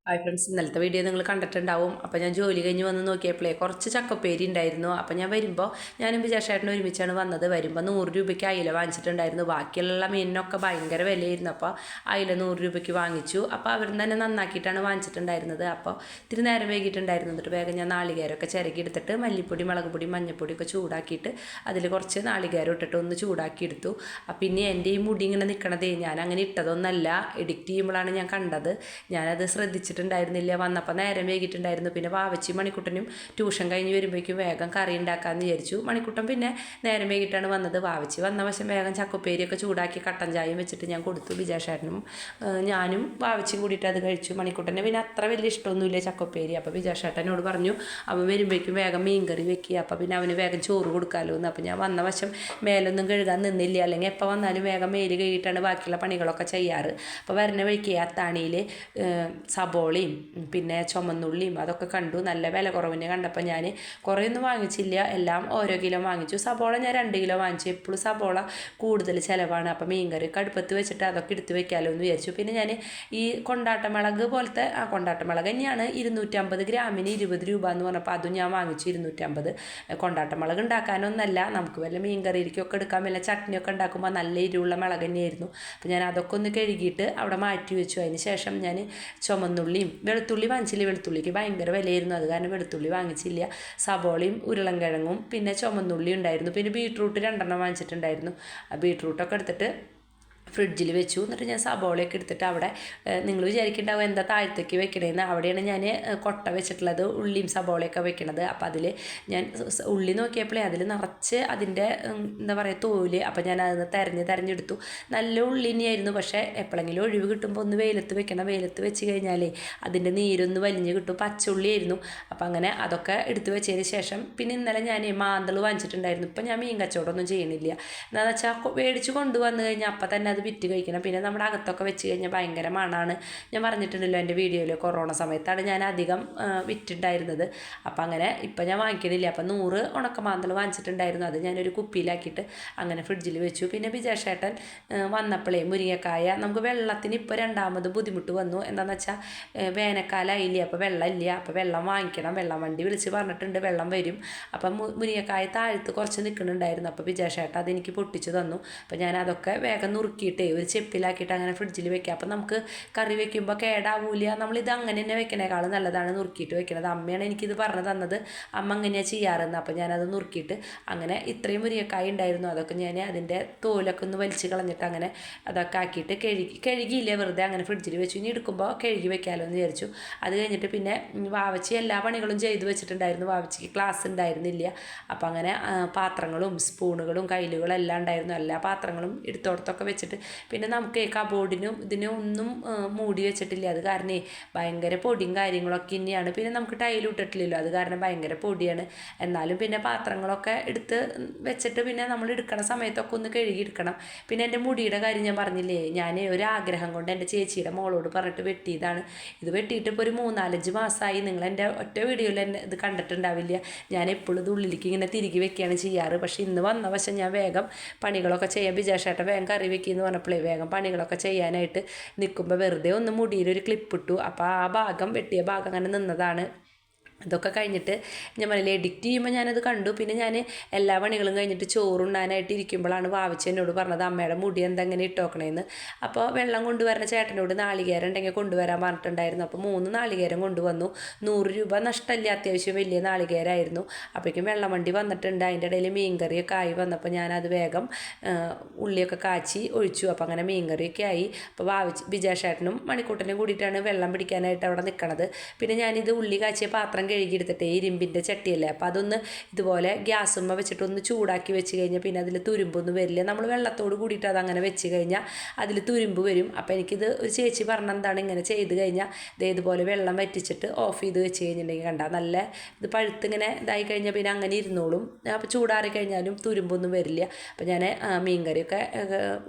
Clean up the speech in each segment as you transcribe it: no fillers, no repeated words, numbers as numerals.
Hi friends, ഇന്നലത്തെ video നിങ്ങൾ കണ്ടിട്ടുണ്ടാവും. അപ്പോൾ ഞാൻ ജോലി കഴിഞ്ഞ് വന്ന് നോക്കിയപ്പോഴേ കുറച്ച് ചക്കപ്പേരി ഉണ്ടായിരുന്നു. അപ്പോൾ ഞാൻ വരുമ്പോൾ ഞാനും വിജയശേട്ടനും ഒരുമിച്ചാണ് വന്നത്. വരുമ്പോൾ 100 രൂപയ്ക്ക് അയില വാങ്ങിച്ചിട്ടുണ്ടായിരുന്നു. ബാക്കിയുള്ള മീനിനൊക്കെ ഭയങ്കര വിലയായിരുന്നു. അപ്പോൾ അയില 100 രൂപയ്ക്ക് വാങ്ങിച്ചു. അപ്പോൾ അവർ തന്നെ നന്നാക്കിയിട്ടാണ് വാങ്ങിച്ചിട്ടുണ്ടായിരുന്നത്. അപ്പോൾ ഇത്തിരി നേരം വൈകിട്ടുണ്ടായിരുന്നു. എന്നിട്ട് വേഗം ഞാൻ നാളികേരമൊക്കെ ചിരകി എടുത്തിട്ട് മല്ലിപ്പൊടി, മുളക് പൊടി, മഞ്ഞൾപ്പൊടി ഒക്കെ ചൂടാക്കിയിട്ട് അതിൽ കുറച്ച് നാളികേരം ഇട്ടിട്ട് ഒന്ന് ചൂടാക്കി എടുത്തു. പിന്നെ എൻ്റെ ഈ മുടി ഇങ്ങനെ നിൽക്കണതേ ഞാൻ അങ്ങനെ ഇട്ടതൊന്നല്ല, എഡിറ്റ് ചെയ്യുമ്പോഴാണ് ഞാൻ കണ്ടത്. ഞാനത് ശ്രദ്ധിച്ചിട്ടുണ്ടായിരുന്നില്ല. വന്നപ്പോൾ നേരം വൈകിട്ടുണ്ടായിരുന്നു. പിന്നെ വാവച്ചി മണിക്കുട്ടനും ട്യൂഷൻ കഴിഞ്ഞ് വരുമ്പോഴേക്കും വേഗം കറി ഉണ്ടാക്കാമെന്ന് വിചാരിച്ചു. മണിക്കുട്ടൻ പിന്നെ നേരം വൈകിട്ടാണ് വന്നത്. വാവച്ചി വന്ന വശം വേഗം ചക്കപ്പേരിയൊക്കെ ചൂടാക്കി കട്ടൻ ചായയും വെച്ചിട്ട് ഞാൻ കൊടുത്തു. വിജയശേട്ടനും ഞാനും വാവച്ചിയും കൂടിയിട്ട് അത് കഴിച്ചു. മണിക്കുട്ടനെ പിന്നെ അത്ര വലിയ ഇഷ്ടമൊന്നുമില്ല ചക്കപ്പേരി. അപ്പോൾ വിജയശേട്ടനോട് പറഞ്ഞു അവൻ വരുമ്പോഴേക്കും വേഗം മീൻകറി വെക്കുക, അപ്പോൾ പിന്നെ അവന് വേഗം ചോറ് കൊടുക്കാമല്ലോ എന്ന്. അപ്പോൾ ഞാൻ വന്ന വശം മേലൊന്നും കഴുകാൻ നിന്നില്ല. അല്ലെങ്കിൽ എപ്പോൾ വന്നാലും വേഗം മേല് കഴുകിയിട്ടാണ് ബാക്കിയുള്ള പണികളൊക്കെ ചെയ്യാറ്. അപ്പോൾ വരുന്ന വഴിക്ക് അത്താണിയിൽ സബോളയും പിന്നെ ചുമന്നുള്ളിയും അതൊക്കെ കണ്ടു. നല്ല വില കുറവിന് കണ്ടപ്പോൾ ഞാൻ കുറേയൊന്നും വാങ്ങിച്ചില്ല, എല്ലാം ഓരോ കിലോ വാങ്ങിച്ചു. സബോള ഞാൻ 2 കിലോ വാങ്ങിച്ചു. എപ്പോഴും സബോള കൂടുതൽ ചിലവാണ്. അപ്പോൾ മീൻകറി അടുപ്പത്ത് വെച്ചിട്ട് അതൊക്കെ എടുത്ത് വെക്കാമല്ലോ എന്ന് വിചാരിച്ചു. പിന്നെ ഞാൻ ഈ കൊണ്ടാട്ടമുളക് പോലത്തെ കൊണ്ടാട്ടമുളക് തന്നെയാണ് 250 ഗ്രാമിന് 20 രൂപ എന്ന് പറഞ്ഞപ്പോൾ അതും ഞാൻ വാങ്ങിച്ചു 250. കൊണ്ടാട്ടമുളക് ഉണ്ടാക്കാനൊന്നല്ല, നമുക്ക് വല്ല മീൻകറിക്കൊക്കെ എടുക്കാൻ വല്ല ചട്നിയൊക്കെ ഉണ്ടാക്കുമ്പോൾ നല്ല എരിവുള്ള മുളക് തന്നെയായിരുന്നു. അപ്പോൾ ഞാൻ അതൊക്കെ ഒന്ന് കഴുകിയിട്ട് അവിടെ മാറ്റി വെച്ചു. അതിന് ശേഷം ഞാൻ ചുമന്നുള്ളിയും വെളുത്തുള്ളി വാങ്ങിച്ചില്ല. വെളുത്തുള്ളിക്ക് ഭയങ്കര വിലയായിരുന്നു, അത് കാരണം വെളുത്തുള്ളി വാങ്ങിച്ചില്ല. സബോളയും ഉരുളൻകിഴങ്ങും പിന്നെ ചുമന്നുള്ളി ഉണ്ടായിരുന്നു. പിന്നെ ബീട്രൂട്ട് 2 വാങ്ങിച്ചിട്ടുണ്ടായിരുന്നു. ബീട്രൂട്ടൊക്കെ എടുത്തിട്ട് ഫ്രിഡ്ജിൽ വെച്ചു. എന്നിട്ട് ഞാൻ സബോളയൊക്കെ എടുത്തിട്ട് അവിടെ നിങ്ങൾ വിചാരിക്കേണ്ടാവും എന്താ താഴത്തേക്ക് വെക്കണേന്ന്. അവിടെയാണ് ഞാൻ കൊട്ട വെച്ചിട്ടുള്ളത്, ഉള്ളിയും സബോളയൊക്കെ വെക്കണത്. അപ്പോൾ അതിൽ ഞാൻ ഉള്ളി നോക്കിയപ്പോഴേ അതിൽ നിറച്ച് അതിൻ്റെ എന്താ പറയുക തോല്. അപ്പോൾ ഞാൻ അതിന് തിരഞ്ഞെടുത്തു. നല്ല ഉള്ളി തന്നെയായിരുന്നു. പക്ഷേ എപ്പോഴെങ്കിലും ഒഴിവ് കിട്ടുമ്പോൾ ഒന്ന് വെയിലത്ത് വെക്കണം. വെയിലത്ത് വെച്ച് കഴിഞ്ഞാലേ അതിൻ്റെ നീരൊന്ന് വലിഞ്ഞ് കിട്ടും. പച്ചുള്ളിയായിരുന്നു. അപ്പോൾ അങ്ങനെ അതൊക്കെ എടുത്ത് വെച്ചതിന് ശേഷം പിന്നെ ഇന്നലെ ഞാൻ മാന്തൾ വാങ്ങിച്ചിട്ടുണ്ടായിരുന്നു. ഇപ്പം ഞാൻ മീൻ കച്ചവടമൊന്നും ചെയ്യണില്ല. എന്താണെന്ന് വെച്ചാൽ മേടിച്ച് കൊണ്ടുവന്ന് കഴിഞ്ഞാൽ അപ്പം തന്നെ അത് വിറ്റ് കഴിക്കണം. പിന്നെ നമ്മുടെ അകത്തൊക്കെ വെച്ച് കഴിഞ്ഞാൽ ഭയങ്കര മണമാണ്. ഞാൻ പറഞ്ഞിട്ടുണ്ടല്ലോ എൻ്റെ വീഡിയോയിൽ, കൊറോണ സമയത്താണ് ഞാൻ അധികം വിറ്റുണ്ടായിരുന്നത്. അപ്പം അങ്ങനെ ഇപ്പം ഞാൻ വാങ്ങിക്കണില്ല. അപ്പം 100 ഉണക്കമാന്തൾ വാങ്ങിച്ചിട്ടുണ്ടായിരുന്നു. അത് ഞാനൊരു കുപ്പിയിലാക്കിയിട്ട് അങ്ങനെ ഫ്രിഡ്ജിൽ വെച്ചു. പിന്നെ വിജയശേട്ടൻ വന്നപ്പോഴേ മുരിങ്ങക്കായ നമുക്ക് വെള്ളത്തിന് ഇപ്പോൾ രണ്ടാമത് ബുദ്ധിമുട്ട് വന്നു. എന്താണെന്ന് വെച്ചാൽ വേനൽക്കാലമായില്ലേ, അപ്പോൾ വെള്ളമില്ല. അപ്പോൾ വെള്ളം വാങ്ങിക്കണം. വെള്ളം വണ്ടി വിളിച്ച് പറഞ്ഞിട്ടുണ്ട്, വെള്ളം വരും. അപ്പം മുരിങ്ങക്കായ താഴത്ത് കുറച്ച് നിൽക്കുന്നുണ്ടായിരുന്നു. അപ്പോൾ വിജയശേട്ടൻ അതെനിക്ക് പൊട്ടിച്ച് തന്നു. അപ്പോൾ ഞാൻ അതൊക്കെ വേഗം നുറുക്കിയിട്ട് ഒരു ചെപ്പിലാക്കിയിട്ട് അങ്ങനെ ഫ്രിഡ്ജിൽ വെക്കുക. അപ്പം നമുക്ക് കറി വെക്കുമ്പോൾ കേടാവൂല. നമ്മളിത് അങ്ങനെ തന്നെ വെക്കണേക്കാളും നല്ലതാണ് നുറുക്കിയിട്ട് വെക്കണത്. അമ്മയാണ് എനിക്കിത് പറഞ്ഞു തന്നത്, അമ്മ അങ്ങനെയാണ് ചെയ്യാറെന്ന്. അപ്പോൾ ഞാനത് നുറുക്കിയിട്ട് അങ്ങനെ ഇത്രയും മുരിങ്ങക്കായ ഉണ്ടായിരുന്നു. അതൊക്കെ ഞാൻ അതിൻ്റെ തോലൊക്കെ ഒന്ന് വലിച്ച് കളഞ്ഞിട്ട് അങ്ങനെ അതൊക്കെ ആക്കിയിട്ട് കഴുകിയില്ല, വെറുതെ അങ്ങനെ ഫ്രിഡ്ജിൽ വെച്ചു. ഇനി എടുക്കുമ്പോൾ കഴുകി വെക്കാമല്ലോ എന്ന് വിചാരിച്ചു. അത് കഴിഞ്ഞിട്ട് പിന്നെ വാവച്ചി എല്ലാ പണികളും ചെയ്ത് വെച്ചിട്ടുണ്ടായിരുന്നു. വാവച്ചിക്ക് ക്ലാസ് ഉണ്ടായിരുന്നില്ല. അപ്പോൾ അങ്ങനെ പാത്രങ്ങളും സ്പൂണുകളും കയ്യിലുകളും എല്ലാം ഉണ്ടായിരുന്നു. എല്ലാ പാത്രങ്ങളും എടുത്തോടത്തൊക്കെ വെച്ചിട്ട് പിന്നെ നമുക്ക് കബോർഡിനും ഇതിനും ഒന്നും മൂടി വെച്ചിട്ടില്ല. അത് കാരണം ഭയങ്കര പൊടിയും കാര്യങ്ങളൊക്കെ തന്നെയാണ്. പിന്നെ നമുക്ക് ടൈലും ഇട്ടിട്ടില്ലല്ലോ, അത് കാരണം ഭയങ്കര പൊടിയാണ്. എന്നാലും പിന്നെ പാത്രങ്ങളൊക്കെ എടുത്ത് വെച്ചിട്ട് പിന്നെ നമ്മൾ എടുക്കണ സമയത്തൊക്കെ ഒന്ന് കഴുകിയെടുക്കണം. പിന്നെ എൻ്റെ മുടിയുടെ കാര്യം ഞാൻ പറഞ്ഞില്ലേ, ഞാൻ ഒരാഗ്രഹം കൊണ്ട് എൻ്റെ ചേച്ചിയുടെ മോളോട് പറഞ്ഞിട്ട് വെട്ടിയതാണ്. ഇത് വെട്ടിയിട്ട് ഇപ്പോൾ ഒരു 3-4 മാസമായി. നിങ്ങൾ എൻ്റെ ഒറ്റ വീഡിയോയിൽ എന്നെ ഇത് കണ്ടിട്ടുണ്ടാവില്ല. ഞാൻ എപ്പോഴും ഇത് ഉള്ളിലേക്ക് ഇങ്ങനെ തിരികെ വെക്കുകയാണ് ചെയ്യാറ്. പക്ഷേ ഇന്ന് വന്ന വശം ഞാൻ വേഗം പണികളൊക്കെ ചെയ്യാൻ വിജയശേട്ടൻ വേഗം കറി വെക്കുകയെന്ന് പറഞ്ഞപ്പോഴേ വേഗം പണികളൊക്കെ ചെയ്യാനായിട്ട് നിൽക്കുമ്പോൾ വെറുതെ ഒന്ന് മുടിയിലൊരു ക്ലിപ്പ് ഇട്ടു. അപ്പോൾ ആ ഭാഗം വെട്ടിയ ഭാഗം അങ്ങനെ നിന്നതാണ്. അതൊക്കെ കഴിഞ്ഞിട്ട് ഞാൻ പറഞ്ഞില്ലേ, എഡിറ്റ് ചെയ്യുമ്പോൾ ഞാനത് കണ്ടു. പിന്നെ ഞാൻ എല്ലാ പണികളും കഴിഞ്ഞിട്ട് ചോറുണ്ണാനായിട്ട് ഇരിക്കുമ്പോഴാണ് വാവച്ചി എന്നോട് പറഞ്ഞത് അമ്മയുടെ മുടി എന്തെങ്ങനെ ഇട്ടോക്കണേന്ന്. അപ്പോൾ വെള്ളം കൊണ്ടുവരുന്ന ചേട്ടനോട് നാളികേരം ഉണ്ടെങ്കിൽ കൊണ്ടുവരാൻ പറഞ്ഞിട്ടുണ്ടായിരുന്നു. അപ്പോൾ 3 നാളികേരം കൊണ്ടുവന്നു. 100 രൂപ നഷ്ടമല്ല, അത്യാവശ്യം വലിയ നാളികേരമായിരുന്നു. അപ്പോഴേക്കും വെള്ളം വണ്ടി വന്നിട്ടുണ്ട്. അതിൻ്റെ ഇടയിൽ മീൻകറിയൊക്കെ ആയി വന്നപ്പോൾ ഞാനത് വേഗം ഉള്ളിയൊക്കെ കാച്ചി ഒഴിച്ചു. അപ്പോൾ അങ്ങനെ മീൻകറിയൊക്കെ ആയി. അപ്പോൾ വിജയശേട്ടനും മണിക്കൂട്ടനും കൂടിയിട്ടാണ് വെള്ളം പിടിക്കാനായിട്ട് അവിടെ നിൽക്കണത്. പിന്നെ ഞാനിത് ഉള്ളി കാച്ചിയ പാത്രം കഴുകിയെടുത്തിട്ട് ഇരുമ്പിൻ്റെ ചട്ടിയല്ലേ, അപ്പോൾ അതൊന്ന് ഇതുപോലെ ഗ്യാസുമ്മ വെച്ചിട്ടൊന്ന് ചൂടാക്കി വെച്ച് കഴിഞ്ഞാൽ പിന്നെ അതിൽ തുരുമ്പൊന്നും വരില്ല. നമ്മൾ വെള്ളത്തോട് കൂടിയിട്ട് അതങ്ങനെ വെച്ച് കഴിഞ്ഞാൽ അതിൽ തുരുമ്പ് വരും. അപ്പോൾ എനിക്കിത് ഒരു ചേച്ചി പറഞ്ഞെന്താണ് ഇങ്ങനെ ചെയ്ത് കഴിഞ്ഞാൽ ഇതുപോലെ വെള്ളം വറ്റിച്ചിട്ട് ഓഫ് ചെയ്ത് വെച്ച് കഴിഞ്ഞിട്ടുണ്ടെങ്കിൽ കണ്ടാൽ നല്ല ഇത് പഴുത്തിങ്ങനെ ഇതായി കഴിഞ്ഞാൽ പിന്നെ അങ്ങനെ ഇരുന്നോളും. അപ്പോൾ ചൂടാറി കഴിഞ്ഞാലും തുരുമ്പൊന്നും വരില്ല. അപ്പോൾ ഞാൻ മീൻകറിയൊക്കെ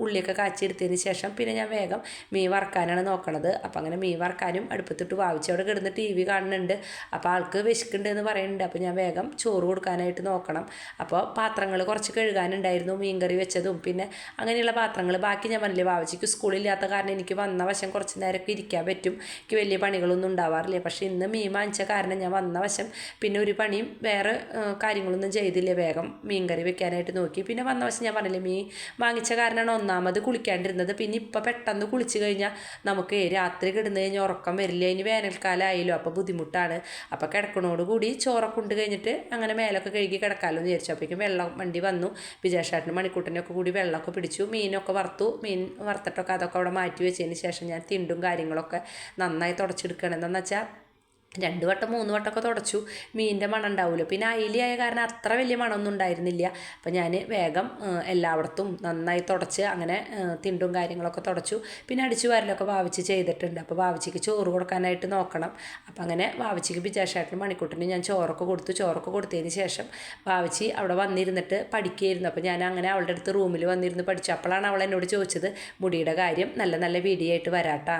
ഉള്ളിയൊക്കെ കാച്ചിയെടുത്തതിന് ശേഷം പിന്നെ ഞാൻ വേഗം മീൻ വറുക്കാനാണ് നോക്കണത്. അപ്പോൾ അങ്ങനെ മീൻ വറുക്കാനും അടുപ്പത്തിട്ട് വാവിച്ച് അവിടെ കിടന്ന് TV കാണുന്നുണ്ട്. അപ്പോൾ ആൾക്ക് വിശക്കുന്നുണ്ട് എന്ന് പറയുന്നുണ്ട്. അപ്പോൾ ഞാൻ വേഗം ചോറ് കൊടുക്കാനായിട്ട് നോക്കണം. അപ്പോൾ പാത്രങ്ങൾ കുറച്ച് കഴുകാനുണ്ടായിരുന്നു, മീൻകറി വെച്ചതും പിന്നെ അങ്ങനെയുള്ള പാത്രങ്ങൾ. ബാക്കി ഞാൻ പറഞ്ഞില്ലേ വാവച്ചിക്ക് സ്കൂളില്ലാത്ത കാരണം എനിക്ക് വന്ന വശം കുറച്ച് നേരമൊക്കെ ഇരിക്കാൻ പറ്റും, എനിക്ക് വലിയ പണികളൊന്നും ഉണ്ടാവാറില്ല. പക്ഷേ ഇന്ന് മീൻ വാങ്ങിച്ച കാരണം ഞാൻ വന്ന വശം പിന്നെ ഒരു പണിയും വേറെ കാര്യങ്ങളൊന്നും ചെയ്തില്ല, വേഗം മീൻകറി വെക്കാനായിട്ട് നോക്കി. പിന്നെ വന്ന വശം ഞാൻ പറഞ്ഞില്ലേ മീൻ വാങ്ങിച്ച കാരണമാണ് ഒന്നാമത് കുളിക്കാണ്ടിരുന്നത്. പിന്നെ ഇപ്പം പെട്ടെന്ന് കുളിച്ച് കഴിഞ്ഞാൽ നമുക്ക് രാത്രി കിടന്നു കഴിഞ്ഞാൽ ഉറക്കം വരില്ല, ഇനി വേനൽക്കാലമായാലും അപ്പോൾ ബുദ്ധിമുട്ടാണ്. അപ്പോൾ കിടക്കണോട് കൂടി ചോറൊക്കെ കൊണ്ട് കഴിഞ്ഞിട്ട് അങ്ങനെ മേലൊക്കെ കഴുകി കിടക്കാമല്ലോ എന്ന് വിചാരിച്ചു. അപ്പോഴേക്കും വെള്ളം വണ്ടി വന്നു, വിജയശാട്ടിനും മണിക്കൂട്ടനൊക്കെ കൂടി വെള്ളമൊക്കെ പിടിച്ചു, മീനൊക്കെ വറുത്തു. മീൻ വറുത്തിട്ടൊക്കെ അതൊക്കെ അവിടെ മാറ്റി വെച്ചതിന് ശേഷം ഞാൻ തിണ്ടും കാര്യങ്ങളൊക്കെ നന്നായി തുടച്ചെടുക്കണം. എന്താണെന്ന് വെച്ചാൽ 2 വട്ടം 3 വട്ടമൊക്കെ തുടച്ചു, മീനിൻ്റെ മണം ഉണ്ടാവുമല്ലോ. പിന്നെ അയിലയായ കാരണം അത്ര വലിയ മണമൊന്നും ഉണ്ടായിരുന്നില്ല. അപ്പോൾ ഞാൻ വേഗം എല്ലായിടത്തും നന്നായി തുടച്ച് അങ്ങനെ തിണ്ടും കാര്യങ്ങളൊക്കെ തുടച്ചു. പിന്നെ അടിച്ചു വാരലൊക്കെ വാവിച്ച് ചെയ്തിട്ടുണ്ട്. അപ്പോൾ വാവിച്ചിക്ക് ചോറ് കൊടുക്കാനായിട്ട് നോക്കണം. അപ്പോൾ അങ്ങനെ വാവിച്ചിക്ക് ബിജാഷേട്ടനും മണിക്കൂട്ടിനും ഞാൻ ചോറൊക്കെ കൊടുത്തു. ചോറൊക്കെ കൊടുത്തതിന് ശേഷം വാവിച്ചി അവിടെ വന്നിരുന്നിട്ട് പഠിക്കുകയായിരുന്നു. അപ്പോൾ ഞാൻ അങ്ങനെ അവളുടെ അടുത്ത് റൂമിൽ വന്നിരുന്ന് പഠിച്ചു. അപ്പോഴാണ് അവൾ എന്നോട് ചോദിച്ചത് മുടിയുടെ കാര്യം. നല്ല നല്ല വീഡിയോ ആയിട്ട് വരാട്ടാ.